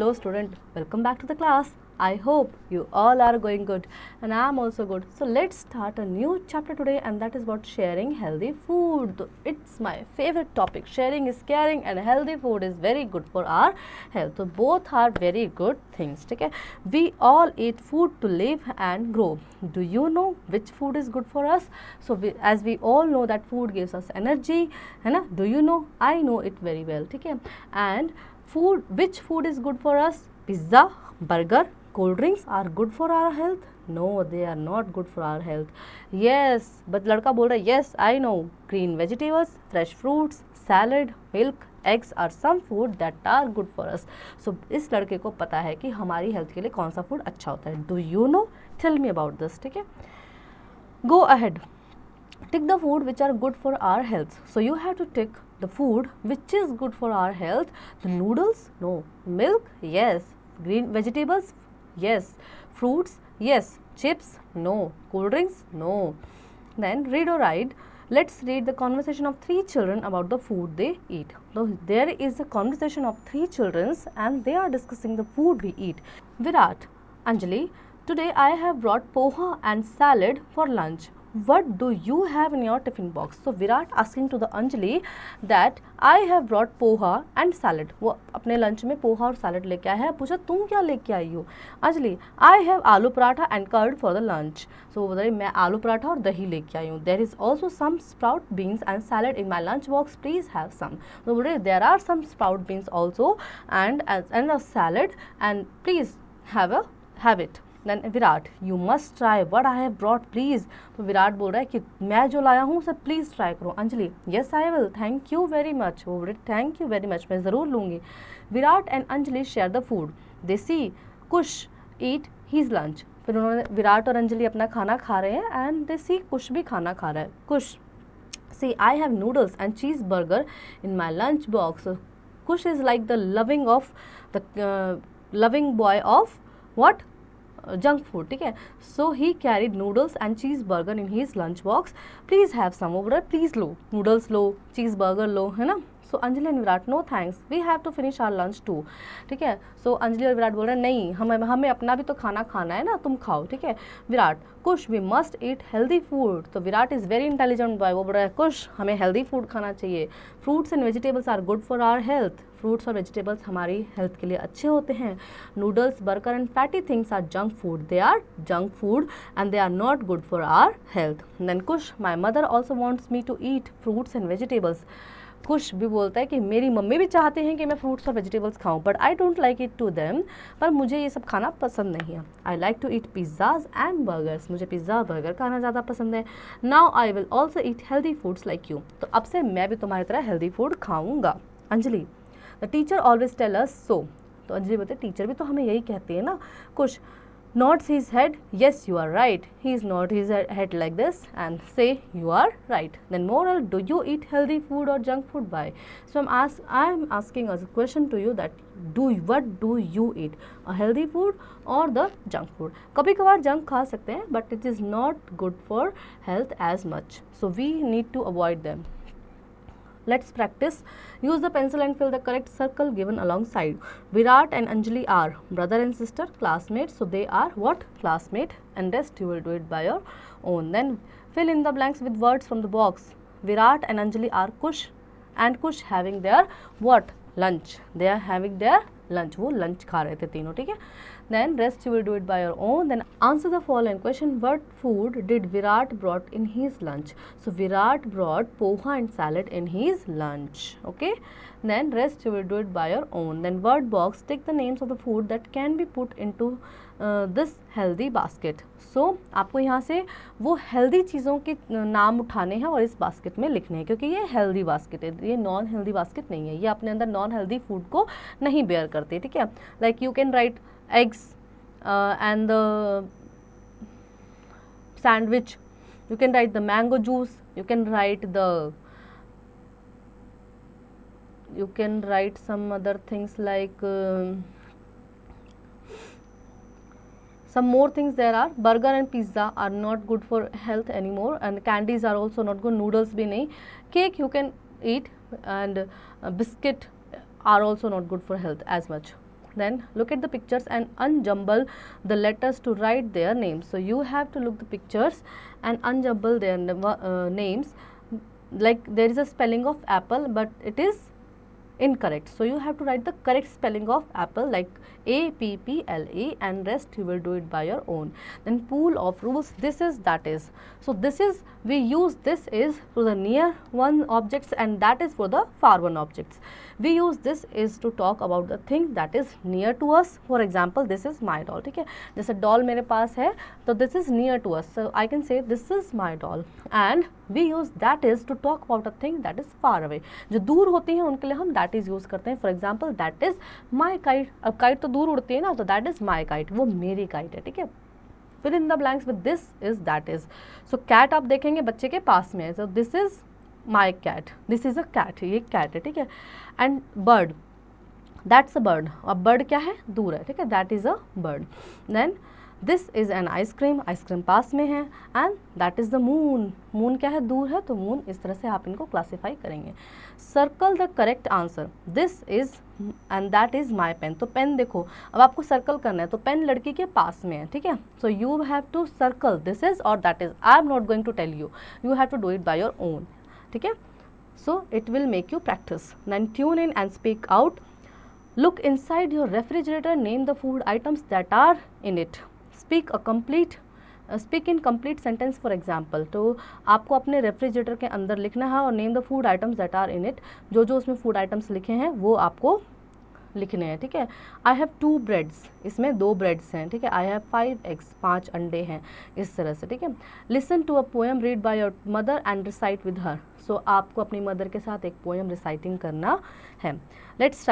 Hello student, welcome back to the class. I hope you all are going good and I am also good. So let's start a new chapter today, and that is about sharing healthy food. It's my favorite topic. Sharing is caring and healthy food is very good for our health. So both are very good things. Okay? We all eat food to live and grow. Do you know which food is good for us? So as we all know that food gives us energy, है ना? Do you know? I know it very well. Okay? And which food is good for us? Pizza, burger, cold drinks are good for our health? No, they are not good for our health. Yes, but लड़का बोल रहा है yes, I know. Green vegetables, fresh fruits, salad, milk, eggs are some food that are good for us. So इस लड़के को पता है कि हमारी हेल्थ के लिए कौन सा फूड अच्छा होता है. Do you know? Tell me about this. ठीक है? Go ahead. Tick the food which are good for our health. So you have to tick the food which is good for our health. The noodles? No. Milk? Yes. Green vegetables? Yes. Fruits? Yes. Chips? No. Cold drinks? No. Then read or write. Let's read the conversation of three children about the food they eat. So there is a conversation of three children and they are discussing the food we eat. Virat, Anjali, today I have brought poha and salad for lunch. What do you have in your tiffin box? So Virat asking to the Anjali that I have brought poha and salad. वो अपने lunch में पोहा और salad लेके आया है. पूछा तुम क्या लेके आई हो? अंजलि, I have आलू paratha and curd for the lunch. So वो बोल रही मैं आलू पराठा और दही लेके आई हूँ. There is also some sprout beans and salad in my lunch box. Please have some. तो बोल रही there are some sprout beans also and a salad and please have it. Then Virat, you must try what I have brought please. तो विराट बोल रहा है कि मैं जो लाया हूँ उसे प्लीज़ ट्राई करो. Anjali, yes I will, thank you very much. वो बोल रही थैंक यू वेरी मच, मैं ज़रूर लूँगी. Virat and Anjali share the food. They see Kush eat his lunch. फिर उन्होंने विराट और अंजलि अपना खाना खा रहे हैं एंड दे सी कुश भी खाना खा रहा है. Kush, see I have noodles and cheese burger in my lunch box. Kush is like the loving boy of what? Junk food. ठीक है. So he carried noodles and cheese burger in his lunch box. Please have some. Over please लो, noodles लो, cheese burger लो, है ना. So Anjali and Virat, no thanks, we have to finish our lunch too. ठीक है. सो अंजलि और विराट बोल रहे हैं नहीं, हमें अपना भी तो खाना खाना है ना, तुम खाओ. ठीक है. Virat, Kush we must eat healthy food. तो Virat is very intelligent boy. वो बोल रहा है कुश हमें हेल्दी फूड खाना चाहिए. Fruits and vegetables are good for our health. Fruits और वेजिटेबल्स हमारी हेल्थ के लिए अच्छे होते हैं. Noodles, burger and fatty things are junk food. They are junk food and they are not good for our health. Then Kush, my mother also wants me to eat fruits and vegetables. Kush भी बोलता है कि मेरी mummy भी चाहते हैं कि मैं फ्रूट्स और वेजिटेबल्स खाऊं, but I don't like it to them. पर मुझे ये सब खाना पसंद नहीं है. I like to eat pizzas and burgers. मुझे पिज़्ज़ा और बर्गर खाना ज़्यादा पसंद है. Now I will also eat healthy foods like you. तो अब से मैं भी तुम्हारी तरह हेल्दी फूड खाऊंगा. Anjali, the teacher always tell us so. तो अंजलि बोलते टीचर भी तो हमें यही कहते हैं ना. कुछ nods his head, yes you are right. He is nod his head like this and say you are right. Then moral, do you eat healthy food or junk food? Why? So I'm asking as a question to you that what do you eat, a healthy food or the junk food? कभी कभार junk खा सकते हैं but it is not good for health as much, so we need to avoid them. Let's practice. Use the pencil and fill the correct circle given alongside. Virat and Anjali are brother and sister, classmates. So they are what? Classmate. And rest you will do it by your own. Then fill in the blanks with words from the box. Virat and Anjali are Kush and Kush having their what? Lunch. They are having their lunch. वो lunch खा रहे थे तीनों. ठीक है. Then rest you will do it by your own. Then answer the following question. What food did Virat brought in his lunch? So Virat brought poha and salad in his lunch. Okay. Then rest you will do it by your own. Then word box, take the names of the food that can be put into this healthy basket. So आपको यहाँ से वो healthy चीज़ों के नाम उठाने हैं और इस बास्केट में लिखने हैं, क्योंकि ये हेल्दी बास्केट है, ये नॉन हेल्दी बास्केट नहीं है. ये अपने अंदर नॉन हेल्दी फूड को नहीं बेयर करते. ठीक है. Like you can write eggs and the sandwich. You can write the mango juice. You can write some other things like some more things there are. Burger and pizza are not good for health anymore, and candies are also not good. Noodles bhi nahi. Cake you can eat and biscuit are also not good for health as much. Then look at the pictures and unjumble the letters to write their names. So you have to look the pictures and unjumble their names. Like there is a spelling of apple, but it is incorrect. So you have to write the correct spelling of apple, like APPLE, and rest you will do it by your own. Then pool of rules, this is, that is. So this is, we use this is for the near one objects and that is for the far one objects. We use this is to talk about the thing that is near to us. For example, this is my doll, ठीक है, जैसे doll मेरे पास है तो this is near to us, so I can say this is my doll. And we use that is to talk about a thing that is far away. जो दूर होती हैं उनके लिए हम that is यूज़ करते हैं. For example, that is my kite. अब kite तो दूर उड़ती है ना, तो that is my kite, वो मेरी kite है, ठीक है. Fill in the blanks with this is, that is. So cat आप देखेंगे बच्चे के पास में है, so this is my cat, this is a cat, ये cat है, ठीक है. And bird, that's a bird. अब bird क्या है, दूर है, ठीक है, that is a bird. Then this is an ice cream, ice cream पास में है. And that is the moon, moon क्या है, दूर है, तो moon इस तरह से आप इनको क्लासीफाई करेंगे. Circle the correct answer. This is and that is my pen. तो पेन देखो, अब आपको सर्कल करना है, तो पेन लड़की के पास में है, ठीक है. So you have to circle this is or that is. I am not going to tell you. You have to do it by your own, ठीक है. So it will make you practice. Then tune in and speak out. Look inside your refrigerator. Name the food items that are in it. Speak in complete sentence. For example, तो आपको अपने refrigerator के अंदर लिखना है और name the food items that are in it. जो जो उसमें फूड आइटम्स लिखे हैं वो आपको लिखने हैं, ठीक है. आई हैव 2 ब्रेड्स, इसमें 2 ब्रेड्स हैं, ठीक है. आई हैव 5 एग्स, 5 अंडे हैं, इस तरह से, ठीक है. Listen to a poem read by your mother and recite with her. So आपको अपनी मदर के साथ एक पोएम रिसाइटिंग करना है. Let's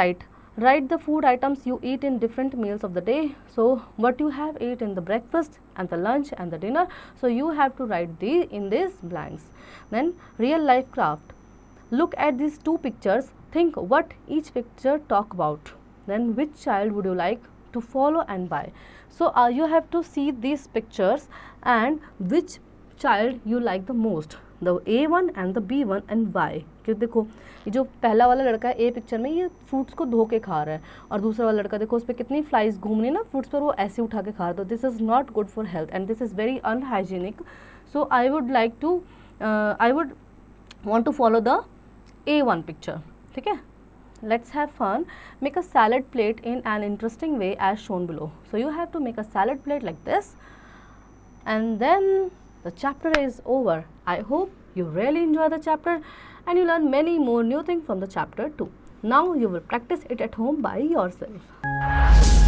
write the food items you eat in different meals of the day. So what you have eat in the breakfast and the lunch and the dinner, so you have to write in these blanks. Then real life craft. Look at these 2 pictures, think what each picture talk about. Then which child would you like to follow and buy. So you have to see these pictures and which child you like the most, the A1 and the B1 and why. क्यों देखो, ये जो पहला वाला लड़का है ए picture में, ये फ्रूट्स को धो के खा रहा है, और दूसरा वाला लड़का देखो उस पर कितनी फ्लाइज घूम रही है ना फ्रूट्स पर, वो ऐसे उठा के खा रहा है. तो this is not good for health and this is very unhygienic. So I would want to follow the A1 picture, ठीक है. Let's have fun. Make a salad plate in an interesting way as shown below. So you have to make a salad plate like this, and then the chapter is over. I hope you really enjoy the chapter and you learn many more new things from the chapter too. Now you will practice it at home by yourself.